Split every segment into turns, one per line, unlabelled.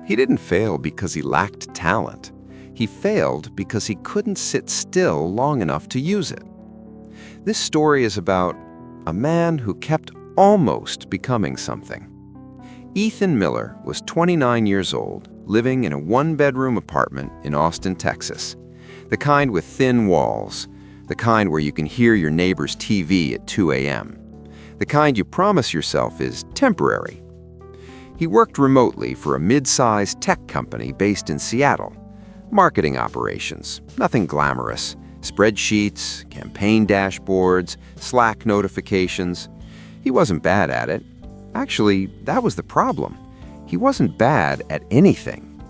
He didn't fail because he lacked talent. He failed because he couldn't sit still long enough to use it. This story is about a man who kept almost becoming something. Ethan Miller was 29 years old, living in a one-bedroom apartment in Austin, Texas. The kind with thin walls, the kind where you can hear your neighbor's TV at 2 a.m., the kind you promise yourself is temporary. He worked remotely for a mid-sized tech company based in Seattle. Marketing operations, nothing glamorous. Spreadsheets, campaign dashboards, Slack notifications. He wasn't bad at it. Actually, that was the problem. He wasn't bad at anything.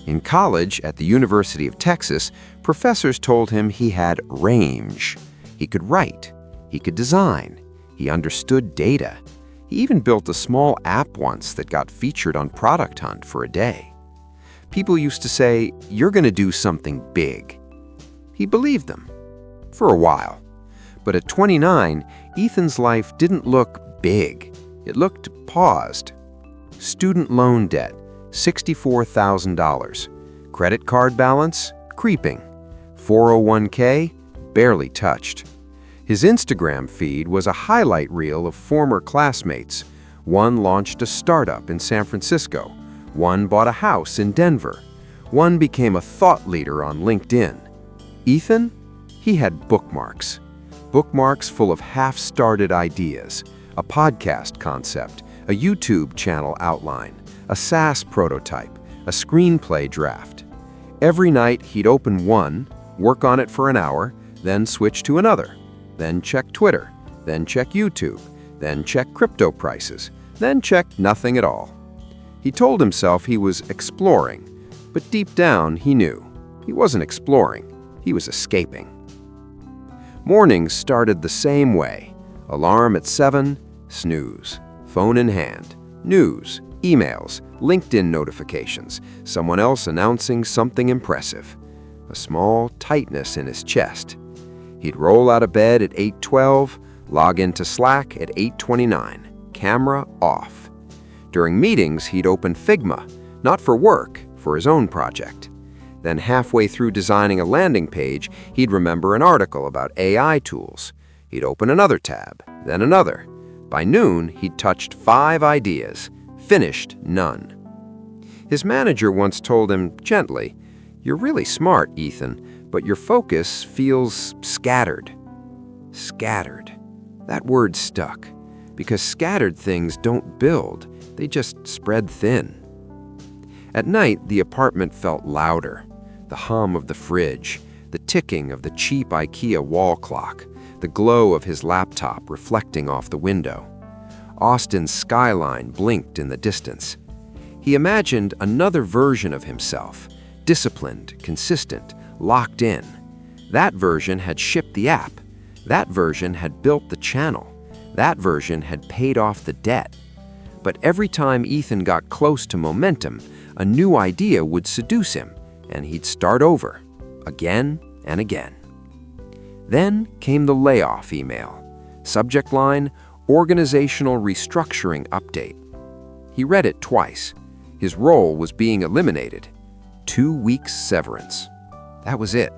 In college, at the University of Texas, professors told him he had range. He could write. He could design. He understood data. He even built a small app once that got featured on Product Hunt for a day. People used to say, "You're going to do something big." He believed them. For a while. But at 29, Ethan's life didn't look big. It looked paused. Student loan debt, $64,000. Credit card balance, creeping. 401k, barely touched. His Instagram feed was a highlight reel of former classmates. One launched a startup in San Francisco. One bought a house in Denver. One became a thought leader on LinkedIn. Ethan? He had bookmarks. Bookmarks full of half-started ideas, a podcast concept, a YouTube channel outline, a SaaS prototype, a screenplay draft. Every night he'd open one, work on it for an hour, then switch to another, then check Twitter, then check YouTube, then check crypto prices, then check nothing at all. He told himself he was exploring, but deep down he knew he wasn't exploring. He was escaping. Mornings started the same way. Alarm at 7, snooze. Phone in hand. News, emails, LinkedIn notifications. Someone else announcing something impressive. A small tightness in his chest. He'd roll out of bed at 8:12, log into Slack at 8:29. Camera off. During meetings, he'd open Figma, not for work, for his own project. Then halfway through designing a landing page, he'd remember an article about AI tools. He'd open another tab, then another. By noon, he'd touched 5 ideas, finished none. His manager once told him gently, "You're really smart, Ethan, but your focus feels scattered." Scattered. That word stuck, because scattered things don't build, they just spread thin. At night, the apartment felt louder. The hum of the fridge, the ticking of the cheap IKEA wall clock, the glow of his laptop reflecting off the window. Austin's skyline blinked in the distance. He imagined another version of himself, disciplined, consistent, locked in. That version had shipped the app. That version had built the channel. That version had paid off the debt. But every time Ethan got close to momentum, a new idea would seduce him, and he'd start over, again and again. Then came the layoff email. Subject line, organizational restructuring update. He read it twice. His role was being eliminated. 2 weeks severance. That was it.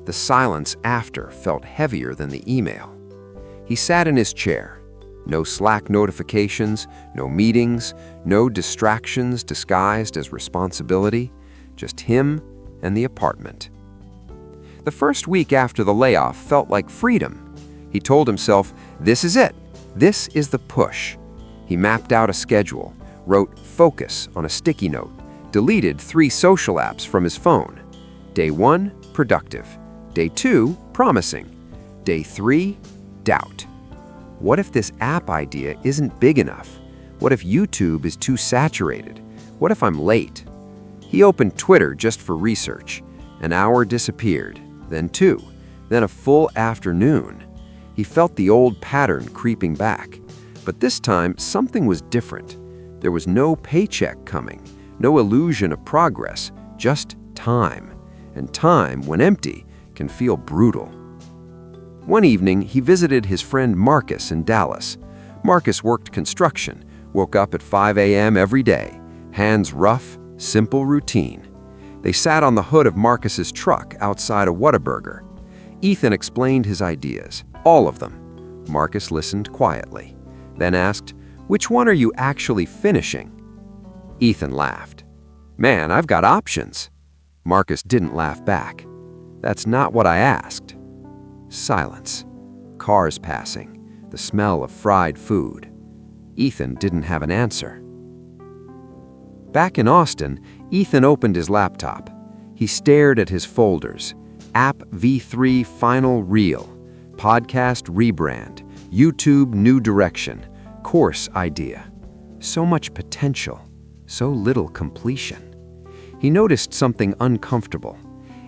The silence after felt heavier than the email. He sat in his chair. No Slack notifications, no meetings, no distractions disguised as responsibility. Just him and the apartment. The first week after the layoff felt like freedom. He told himself, this is it. This is the push. He mapped out a schedule, wrote focus on a sticky note, deleted 3 social apps from his phone. Day 1, productive. Day 2, promising. Day 3, doubt. What if this app idea isn't big enough? What if YouTube is too saturated? What if I'm late? He opened Twitter just for research. An hour disappeared, then 2, then a full afternoon. He felt the old pattern creeping back. But this time, something was different. There was no paycheck coming, no illusion of progress, just time. And time, when empty, can feel brutal. One evening, he visited his friend Marcus in Dallas. Marcus worked construction, woke up at 5 a.m. every day, hands rough, Simple routine. They sat on the hood of Marcus's truck outside a Whataburger. Ethan explained his ideas, all of them. Marcus listened quietly, then asked, "Which one are you actually finishing?" Ethan laughed. "Man, I've got options." Marcus didn't laugh back. "That's not what I asked." Silence. Cars passing. The smell of fried food. Ethan didn't have an answer. Back in Austin, Ethan opened his laptop. He stared at his folders. App V3 Final Reel. Podcast rebrand. YouTube new direction. Course idea. So much potential. So little completion. He noticed something uncomfortable.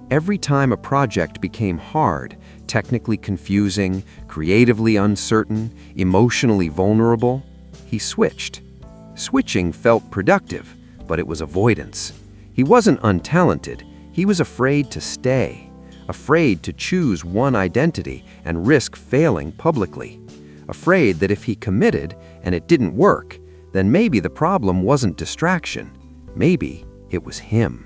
Every time a project became hard, technically confusing, creatively uncertain, emotionally vulnerable, he switched. Switching felt productive, but it was avoidance. He wasn't untalented, he was afraid to stay, afraid to choose one identity and risk failing publicly, afraid that if he committed and it didn't work, then maybe the problem wasn't distraction, maybe it was him.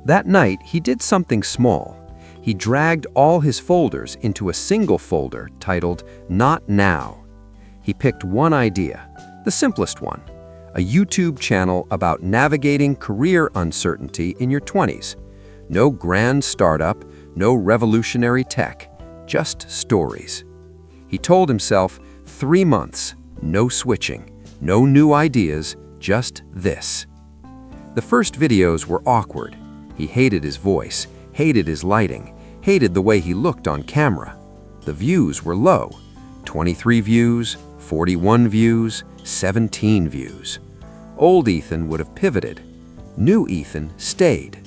That night, he did something small. He dragged all his folders into a single folder titled Not Now. He picked one idea, the simplest one, a YouTube channel about navigating career uncertainty in your 20s. No grand startup, no revolutionary tech, just stories. He told himself, 3 months, no switching, no new ideas, just this. The first videos were awkward. He hated his voice, hated his lighting, hated the way he looked on camera. The views were low, 23 views, 41 views, 17 views. Old Ethan would have pivoted. New Ethan stayed.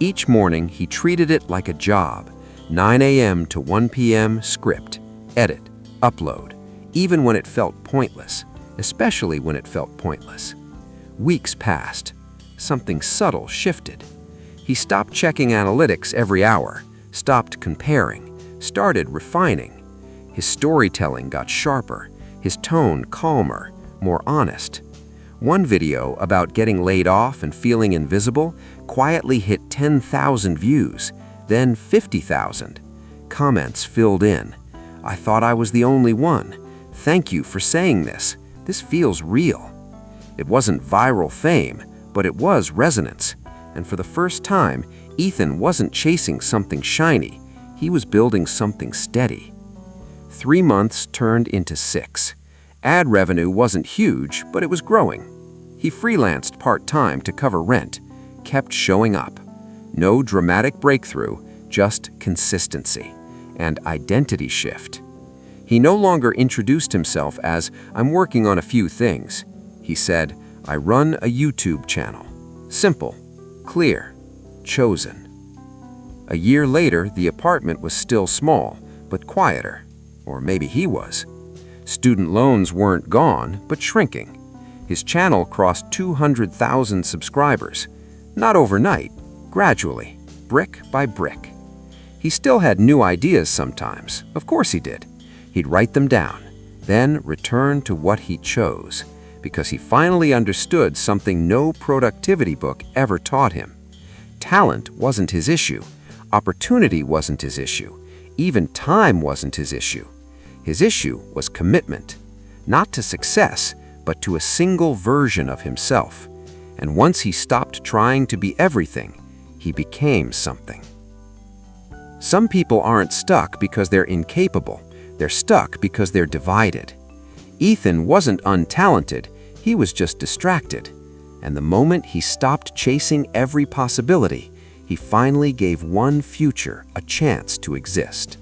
Each morning, he treated it like a job. 9 a.m. to 1 p.m. script, edit, upload, even when it felt pointless, especially when it felt pointless. Weeks passed. Something subtle shifted. He stopped checking analytics every hour, stopped comparing, started refining. His storytelling got sharper, his tone calmer, more honest. One video about getting laid off and feeling invisible quietly hit 10,000 views, then 50,000. Comments filled in. "I thought I was the only one. Thank you for saying this. This feels real." It wasn't viral fame, but it was resonance. And for the first time, Ethan wasn't chasing something shiny. He was building something steady. 3 months turned into 6. Ad revenue wasn't huge, but it was growing. He freelanced part-time to cover rent, kept showing up. No dramatic breakthrough, just consistency and identity shift. He no longer introduced himself as, "I'm working on a few things." He said, "I run a YouTube channel." Simple, clear, chosen. A year later, the apartment was still small, but quieter. Or maybe he was. Student loans weren't gone, but shrinking. His channel crossed 200,000 subscribers. Not overnight, gradually, brick by brick. He still had new ideas sometimes. Of course he did. He'd write them down, then return to what he chose, because he finally understood something no productivity book ever taught him. Talent wasn't his issue. Opportunity wasn't his issue. Even time wasn't his issue. His issue was commitment, not to success, but to a single version of himself. And once he stopped trying to be everything, he became something. Some people aren't stuck because they're incapable. They're stuck because they're divided. Ethan wasn't untalented, he was just distracted. And the moment he stopped chasing every possibility, he finally gave one future a chance to exist.